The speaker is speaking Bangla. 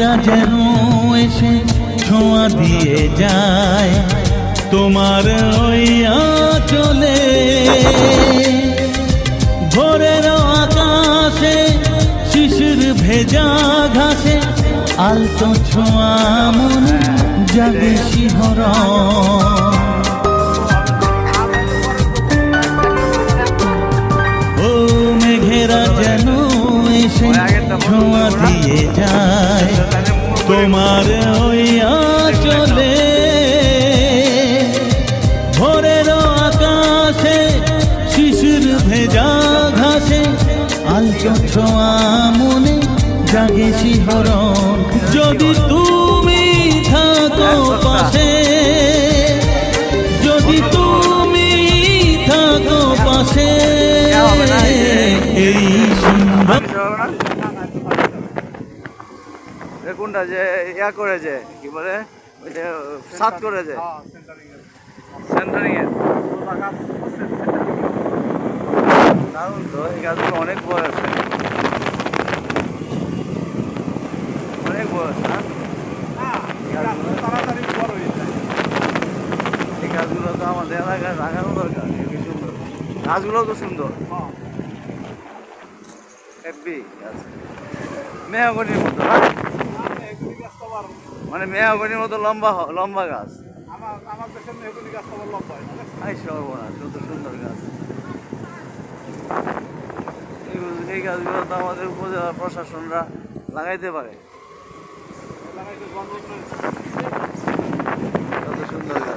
মেঘেরা যেন এসে ছোঁয়া দিয়ে যায় তোমার ওই আঁচলে। ভোরের আকাশে শিশির ভেজা ঘাসে আলতো ছোঁয়া মনে জাগে শিহরণ। ও মেঘেরা যেন এসে ছোঁয়া দিয়ে যায় তোমার ওই আঁচলে। ভোরের আকাশে শিশির ভেজা ঘাসে আলতো ছোঁয়া মনে জাগে শিহরণ। যদি তুমি থাকো পাশে, যদি তুমি থাকো পাশে, এই সুন্দর কোনটা যে ইয়া করেছে কি বলে ওই যে সাত করেছে সেন্টারিং এর দারুণ তো। এই গাছগুলো অনেক বড় আছে, অনেক বড় আছে না? এই গাছগুলো তো আমাদের এলাকায় লাগানো দরকার। খুবই সুন্দর গাছগুলো, তো সুন্দর হেব্বি গাছ। মেহগনির মতো না, মানে মেহগনির মতো লম্বা লম্বা গাছ। কত সুন্দর গাছ। এই গাছগুলো তো আমাদের উপজেলা প্রশাসনরা লাগাইতে পারে। কত সুন্দর গাছ।